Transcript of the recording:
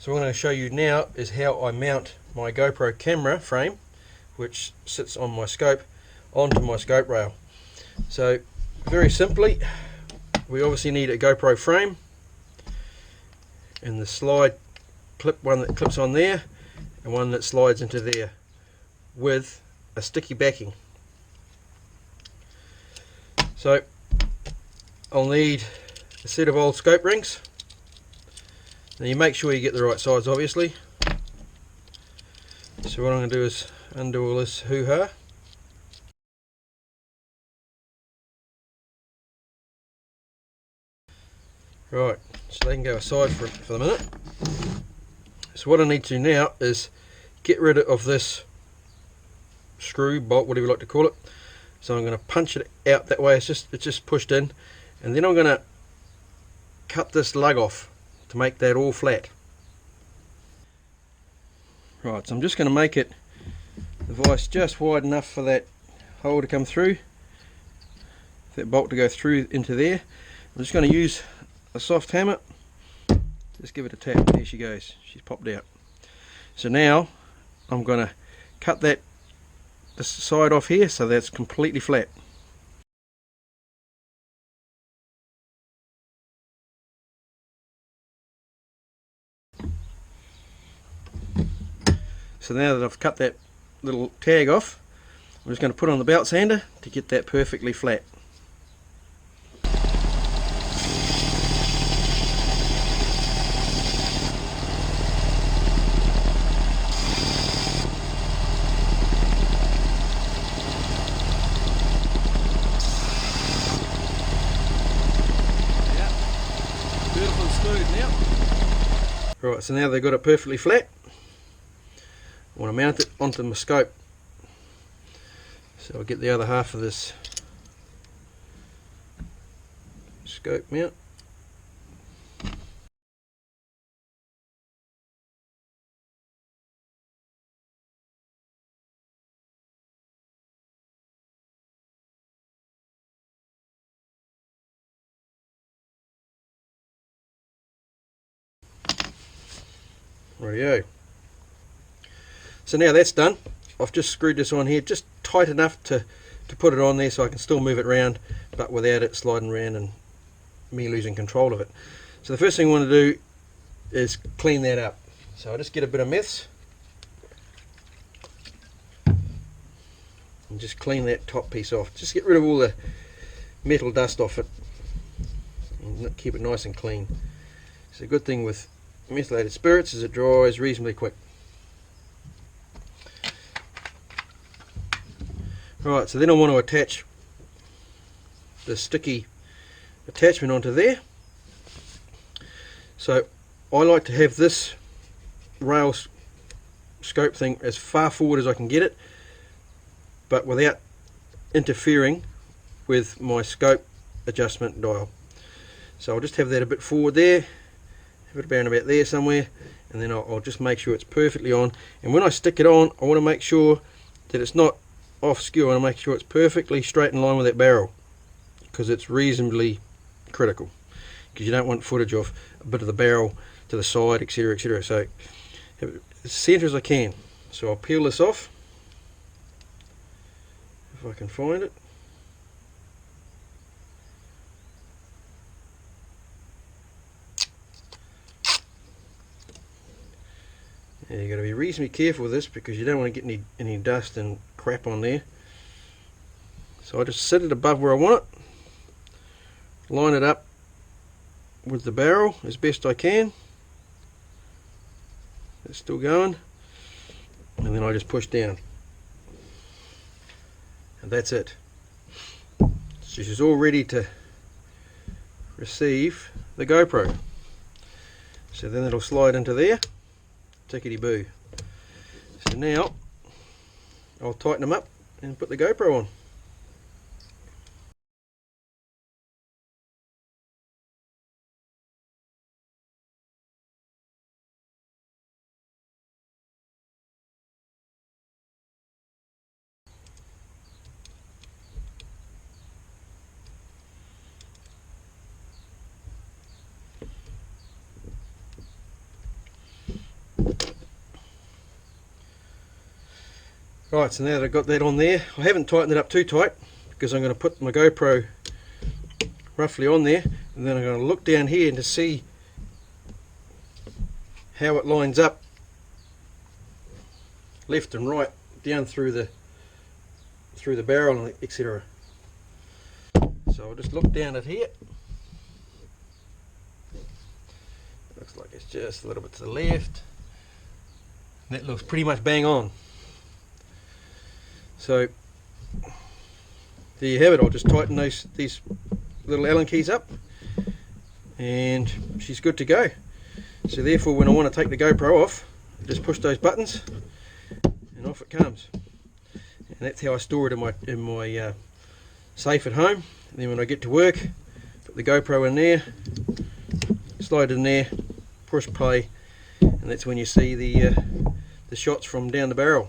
So what I'm going to show you now is how I mount my GoPro camera frame, which sits on my scope, onto my scope rail. So very simply, we obviously need a GoPro frame and the slide clip, one that clips on there and one that slides into there with a sticky backing. So I'll need a set of old scope rings. Now you make sure you get the right size, obviously. So what I'm going to do is undo all this hoo-ha. Right, so they can go aside for the minute. So what I need to now is get rid of this screw, bolt, whatever you like to call it. So I'm going to punch it out that way, it's just pushed in, and then I'm going to cut this lug off to make that all flat. Right, so I'm just going to make it, the vise just wide enough for that hole to come through, that bolt to go through into there. I'm just going to use a soft hammer, just give it a tap. There she goes, she's popped out. So now I'm going to cut this side off here so that's completely flat. So now that I've cut that little tag off, I'm just going to put on the belt sander to get that perfectly flat. Beautiful and smooth now. Right, so now they've got it perfectly flat. I want to mount it onto my scope. So I'll get the other half of this scope mount. Rightio. So now that's done, I've just screwed this on here just tight enough to put it on there so I can still move it around, but without it sliding around and me losing control of it. So the first thing I want to do is clean that up. So I just get a bit of meths and just clean that top piece off. Just get rid of all the metal dust off it and keep it nice and clean. So the good thing with methylated spirits is it dries reasonably quick. Right, so then I want to attach the sticky attachment onto there. So I like to have this rail scope thing as far forward as I can get it, but without interfering with my scope adjustment dial. So I'll just have that a bit forward there, have it around about there somewhere, and then I'll just make sure it's perfectly on. And when I stick it on, I want to make sure that it's not off skew. I want to make sure it's perfectly straight in line with that barrel, because it's reasonably critical, because you don't want footage of a bit of the barrel to the side, etc, etc. So have it as centre as I can. So I'll peel this off if I can find it. Yeah, you've got to be reasonably careful with this because you don't want to get any dust and crap on there. So I just set it above where I want it, line it up with the barrel as best I can. It's still going, and then I just push down, and that's it. So she's all ready to receive the GoPro. So then it'll slide into there. Tickety boo. So now I'll tighten them up and put the GoPro on. Right, so now that I've got that on there, I haven't tightened it up too tight because I'm going to put my GoPro roughly on there, and then I'm going to look down here to see how it lines up left and right down through the barrel, etc. So I'll just look down at here. Looks like it's just a little bit to the left. That looks pretty much bang on. So there you have it. I'll just tighten these little Allen keys up and she's good to go. So therefore, when I want to take the GoPro off, I just push those buttons and off it comes. And that's how I store it in my safe at home. And then when I get to work, put the GoPro in there, slide it in there, push play, and that's when you see the shots from down the barrel.